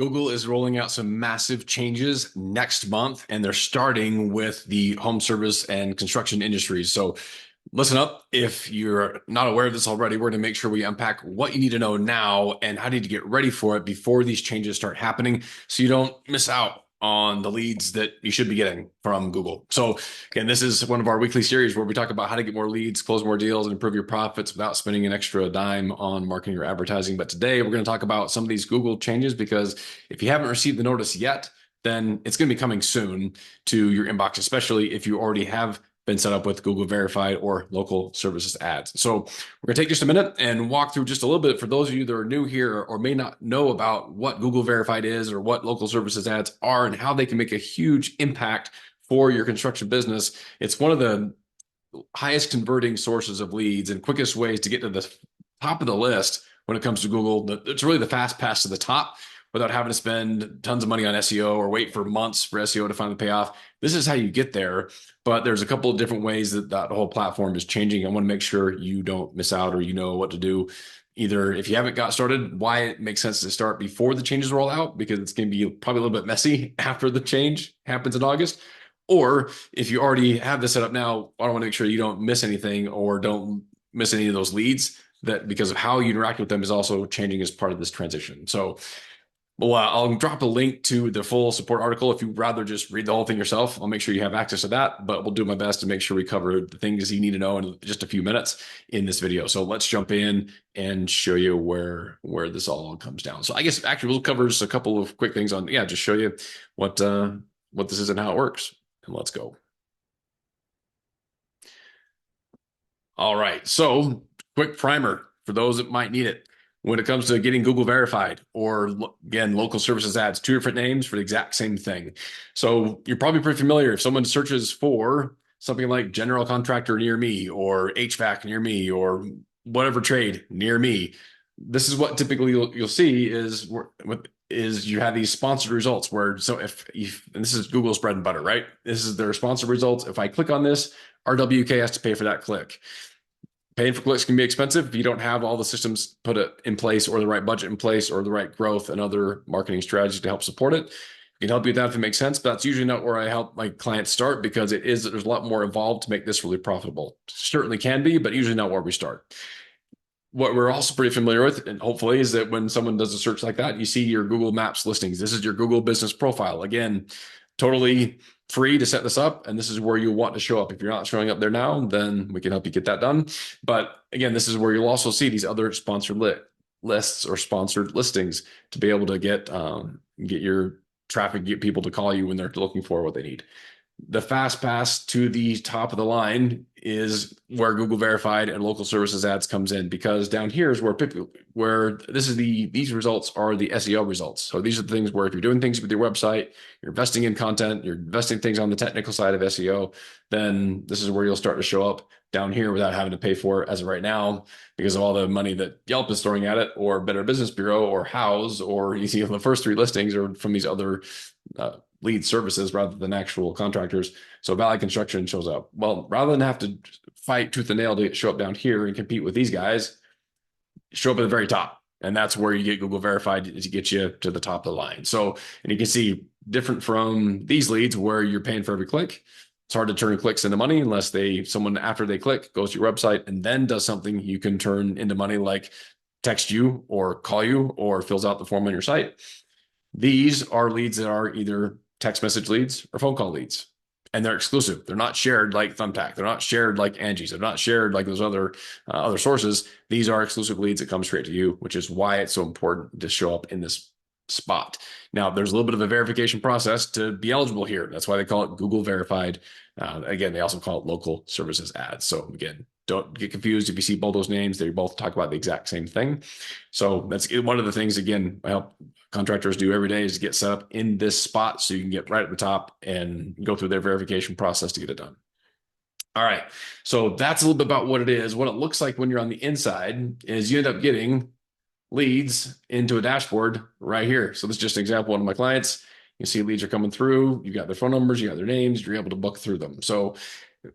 Google is rolling out some massive changes next month, and they're starting with the home service and construction industries. So listen up. If you're not aware of this already, we're going to make sure we unpack what you need to know now and how you need to get ready for it before these changes start happening so you don't miss out on the leads that you should be getting from Google. So again, this is one of our weekly series where we talk about how to get more leads, close more deals, and improve your profits without spending an extra dime on marketing or advertising. But today we're going to talk about some of these Google changes, because if you haven't received the notice yet, then it's going to be coming soon to your inbox, especially if you already have been set up with Google Verified or local services ads. So we're going to take just a minute and walk through just a little bit for those of you that are new here or may not know about what Google Verified is or what local services ads are and how they can make a huge impact for your construction business. It's one of the highest converting sources of leads and quickest ways to get to the top of the list when it comes to Google. It's really the fast pass to the top without having to spend tons of money on SEO or wait for months for SEO to finally pay off. This is how you get there. But there's a couple of different ways that whole platform is changing. I want to make sure you don't miss out or you know what to do. Either if you haven't got started, why it makes sense to start before the changes roll out, because it's going to be probably a little bit messy after the change happens in August. Or if you already have this set up now, I want to make sure you don't miss anything or don't miss any of those leads, that because of how you interact with them is also changing as part of this transition. So well, I'll drop a link to the full support article if you'd rather just read the whole thing yourself. I'll make sure you have access to that, but we'll do my best to make sure we cover the things you need to know in just a few minutes in this video. So let's jump in and show you where this all comes down. So I guess actually we'll cover just a couple of quick things on, just show you what this is and how it works. And let's go. All right. So quick primer for those that might need it. When it comes to getting Google Verified, or again, local services ads, two different names for the exact same thing. So you're probably pretty familiar. If someone searches for something like general contractor near me, or HVAC near me, or whatever trade near me, this is what typically you'll see is you have these sponsored results where, so and this is Google's bread and butter, right? This is their sponsored results. If I click on this, RWK has to pay for that click. Paying for clicks can be expensive if you don't have all the systems put it in place, or the right budget in place, or the right growth and other marketing strategies to help support it. I can help you with that if it makes sense, but that's usually not where I help my clients start, because there's a lot more involved to make this really profitable. Certainly can be, but usually not where we start. What we're also pretty familiar with, and hopefully, is that when someone does a search like that, you see your Google Maps listings. This is your Google business profile. Again, totally free to set this up, and this is where you want to show up. If you're not showing up there now, then we can help you get that done. But again, this is where you'll also see these other sponsored lists or sponsored listings to be able to get your traffic, get people to call you when they're looking for what they need. The fast pass to the top of the line is where Google Verified and local services ads comes in, because down here is where these results are the SEO results. So these are the things where if you're doing things with your website, you're investing in content, you're investing things on the technical side of SEO, then this is where you'll start to show up down here without having to pay for it as of right now, because of all the money that Yelp is throwing at it, or Better Business Bureau, or Houzz, or you see the first three listings are from these other lead services rather than actual contractors. So Valley Construction shows up. Well, rather than have to fight tooth and nail to show up down here and compete with these guys, show up at the very top. And that's where you get Google Verified to get you to the top of the line. So, and you can see different from these leads where you're paying for every click. It's hard to turn clicks into money unless someone after they click goes to your website and then does something you can turn into money, like text you or call you or fills out the form on your site. These are leads that are either text message leads or phone call leads, and they're exclusive. They're not shared like Thumbtack. They're not shared like Angie's. They're not shared like those other sources. These are exclusive leads that come straight to you, which is why it's so important to show up in this spot. Now, there's a little bit of a verification process to be eligible here. That's why they call it Google Verified. Again, they also call it local services ads. So again, don't get confused if you see both those names. They both talk about the exact same thing. So that's one of the things, again, I help contractors do every day, is to get set up in this spot so you can get right at the top and go through their verification process to get it done. All right. So that's a little bit about what it is. What it looks like when you're on the inside is you end up getting leads into a dashboard right here. So this is just an example of one of my clients. You see leads are coming through. You got their phone numbers, you got their names, you're able to book through them. So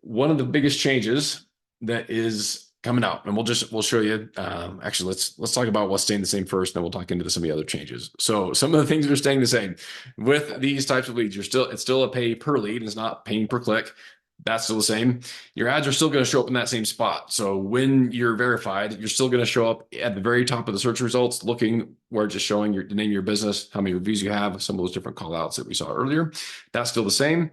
one of the biggest changes that is coming out, and we'll show you. Actually, let's talk about what's staying the same first, then we'll talk into some of the other changes. So some of the things that are staying the same with these types of leads, it's still a pay per lead. It's not paying per click. That's still the same. Your ads are still going to show up in that same spot. So when you're verified, you're still going to show up at the very top of the search results, looking where it's just showing the name of your business, how many reviews you have, some of those different call outs that we saw earlier. That's still the same.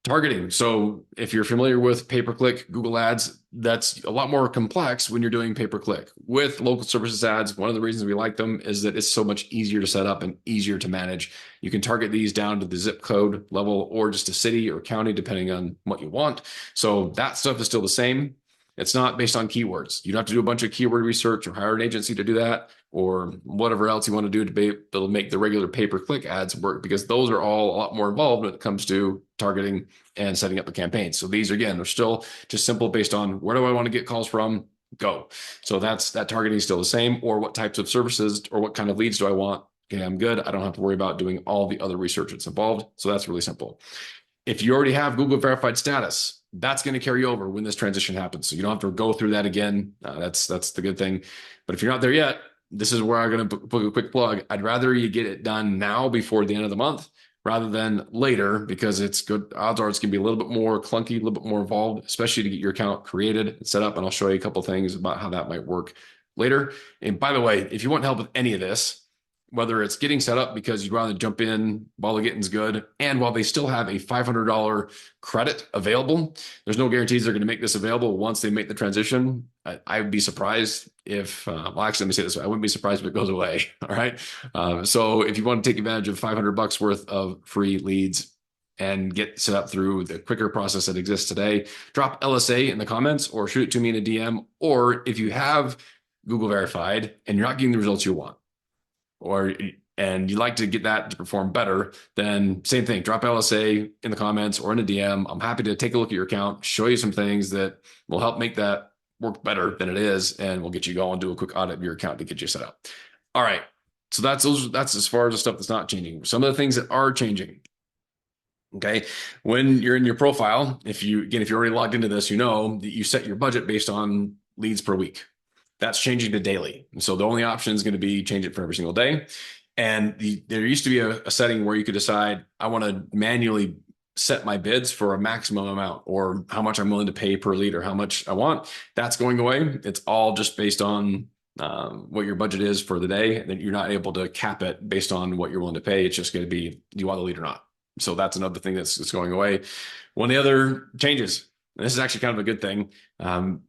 Targeting. So if you're familiar with pay-per-click Google ads, that's a lot more complex when you're doing pay-per-click. With local services ads, one of the reasons we like them is that it's so much easier to set up and easier to manage. You can target these down to the zip code level or just a city or county, depending on what you want. So that stuff is still the same. It's not based on keywords. You don't have to do a bunch of keyword research or hire an agency to do that, or whatever else you want to do to be able to make the regular pay-per-click ads work, because those are all a lot more involved when it comes to targeting and setting up a campaign. So these, again, are still just simple based on where do I want to get calls from? Go. So that targeting is still the same, or what types of services or what kind of leads do I want? Okay, I'm good. I don't have to worry about doing all the other research that's involved. So that's really simple. If you already have Google verified status, that's going to carry over when this transition happens. So you don't have to go through that again. That's the good thing. But if you're not there yet, this is where I'm going to put a quick plug. I'd rather you get it done now before the end of the month rather than later, because it's good. Odds are it's going to be a little bit more clunky, a little bit more involved, especially to get your account created and set up. And I'll show you a couple of things about how that might work later. And by the way, if you want help with any of this, whether it's getting set up because you'd rather jump in while the getting's good, and while they still have a $500 credit available, there's no guarantees they're going to make this available once they make the transition. I would be surprised if, well, actually, let me say this way. I wouldn't be surprised if it goes away. All right. So if you want to take advantage of $500 worth of free leads and get set up through the quicker process that exists today, drop LSA in the comments or shoot it to me in a DM. Or if you have Google verified and you're not getting the results you want, and you'd like to get that to perform better, then same thing, drop LSA in the comments or in a DM. I'm happy to take a look at your account, show you some things that will help make that work better than it is, and we'll get you going, do a quick audit of your account to get you set up. All right. So that's as far as the stuff that's not changing. Some of the things that are changing. Okay. When you're in your profile, if you're already logged into this, you know that you set your budget based on leads per week. That's changing to daily. So the only option is going to be change it for every single day. And there used to be a setting where you could decide, I want to manually set my bids for a maximum amount, or how much I'm willing to pay per lead, or how much I want. That's going away. It's all just based on what your budget is for the day. And then you're not able to cap it based on what you're willing to pay. It's just going to be, do you want the lead or not? So that's another thing that's going away. One of the other changes, and this is actually kind of a good thing.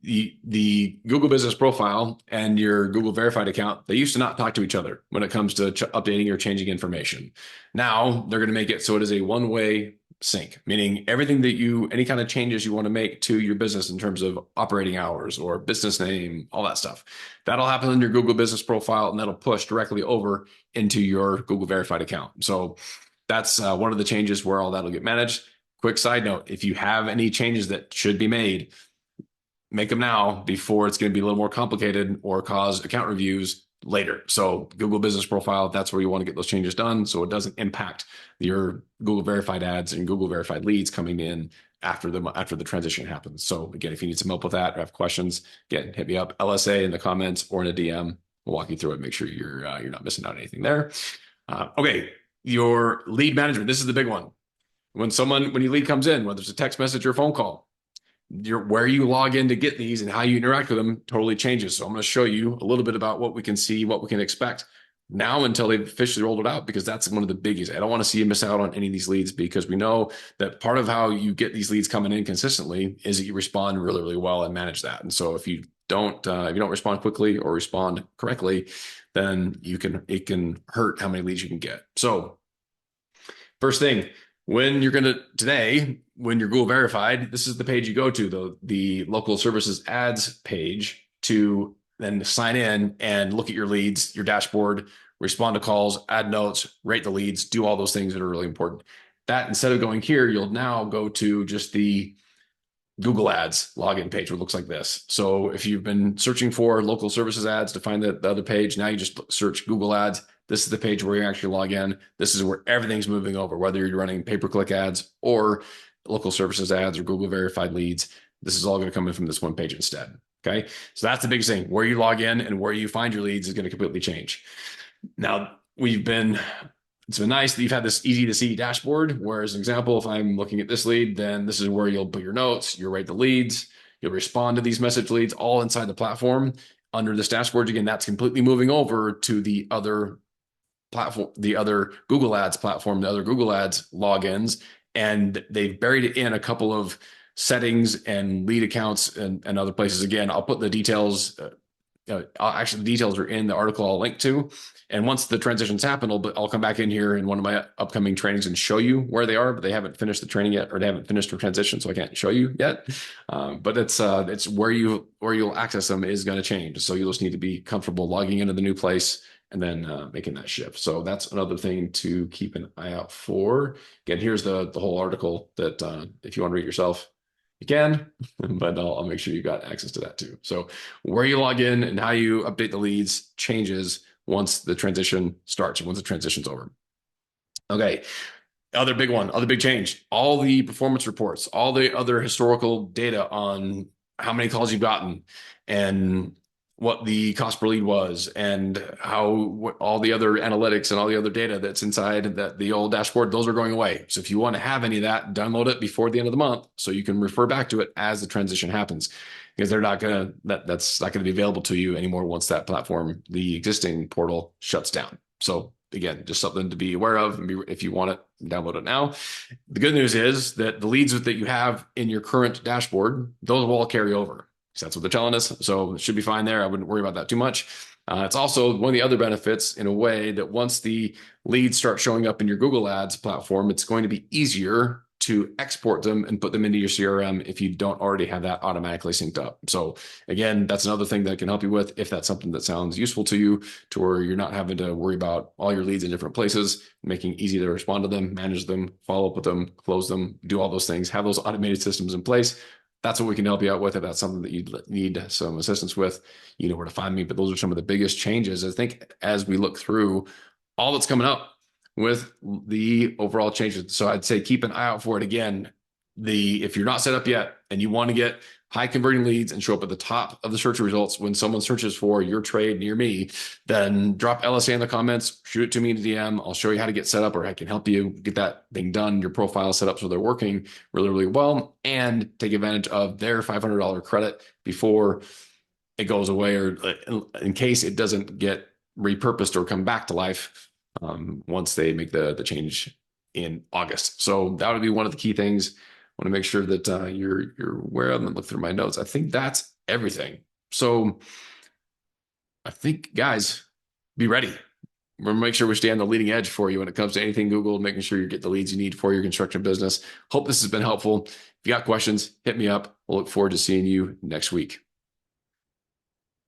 The Google Business Profile and your Google Verified account, they used to not talk to each other when it comes to updating or changing information. Now they're going to make it so it is a one-way sync, meaning everything that any kind of changes you want to make to your business in terms of operating hours or business name, all that stuff, that'll happen in your Google Business Profile, and that'll push directly over into your Google Verified account. So that's one of the changes where all that'll get managed. Quick side note, if you have any changes that should be made, make them now before it's going to be a little more complicated or cause account reviews later. So Google Business Profile, that's where you want to get those changes done so it doesn't impact your Google Verified ads and Google Verified leads coming in after the transition happens. So again, if you need some help with that or have questions, again, hit me up, LSA in the comments or in a DM. We'll walk you through it, make sure you're not missing out on anything there. Okay, your lead management. This is the big one. When your lead comes in, whether it's a text message or a phone call, where you log in to get these and how you interact with them totally changes. So I'm going to show you a little bit about what we can see, what we can expect now until they've officially rolled it out, because that's one of the biggies. I don't want to see you miss out on any of these leads, because we know that part of how you get these leads coming in consistently is that you respond really, really well and manage that. And so if you don't respond quickly or respond correctly, then it can hurt how many leads you can get. So first thing, when you're Google verified, this is the page you go to, the local services ads page, to then sign in and look at your leads, your dashboard, respond to calls, add notes, rate the leads, do all those things that are really important. That, instead of going here, you'll now go to just the Google Ads login page, where it looks like this. So if you've been searching for local services ads to find the other page, now you just search Google Ads. This is the page where you actually log in. This is where everything's moving over, whether you're running pay-per-click ads or local services ads or Google verified leads. This is all going to come in from this one page instead. Okay. So that's the biggest thing. Where you log in and where you find your leads is going to completely change. Now, it's been nice that you've had this easy to see dashboard. Where, as an example, if I'm looking at this lead, then this is where you'll put your notes, you'll rate the leads, you'll respond to these message leads all inside the platform under this dashboard. Again, that's completely moving over to the other platform, the other Google Ads platform, the other Google Ads logins, and they've buried it in a couple of settings and lead accounts and other places. Again, I'll put the details. Actually, the details are in the article I'll link to. And once the transitions happen, I'll come back in here in one of my upcoming trainings and show you where they are, but they haven't finished the training yet, or they haven't finished the transition, so I can't show you yet. But it's where you'll access them is going to change. So you'll just need to be comfortable logging into the new place and then making that shift. So that's another thing to keep an eye out for. Again, here's the whole article that if you want to read yourself, you can, but I'll make sure you got access to that too. So where you log in and how you update the leads changes once the transition starts and once the transition's over. Okay. Other big change, all the performance reports, all the other historical data on how many calls you've gotten and what the cost per lead was and how all the other analytics and all the other data that's inside the old dashboard, those are going away. So if you want to have any of that, download it before the end of the month so you can refer back to it as the transition happens, because that's not going to be available to you anymore once that platform, the existing portal, shuts down. So again, just something to be aware of. If you want it, download it now. The good news is that the leads that you have in your current dashboard, those will all carry over. So that's what they're telling us. So it should be fine there. I wouldn't worry about that too much. It's also one of the other benefits in a way that once the leads start showing up in your Google Ads platform, it's going to be easier to export them and put them into your CRM if you don't already have that automatically synced up. So again, that's another thing that I can help you with if that's something that sounds useful to you, to where you're not having to worry about all your leads in different places, making it easy to respond to them, manage them, follow up with them, close them, do all those things, have those automated systems in place. That's what we can help you out with. If that's something that you need some assistance with, you know where to find me. But those are some of the biggest changes, I think, as we look through all that's coming up with the overall changes. So I'd say keep an eye out for it. Again, if you're not set up yet and you want to get high converting leads and show up at the top of the search results when someone searches for your trade near me, then drop LSA in the comments, shoot it to me in a DM. I'll show you how to get set up, or I can help you get that thing done, your profile set up so they're working really, really well, and take advantage of their $500 credit before it goes away, or in case it doesn't get repurposed or come back to life once they make the change in August. So that would be one of the key things. I want to make sure that you're aware of them and look through my notes. I think that's everything. So I think, guys, be ready. We're going to make sure we stay on the leading edge for you when it comes to anything Google, making sure you get the leads you need for your construction business. Hope this has been helpful. If you got questions, hit me up. We'll look forward to seeing you next week.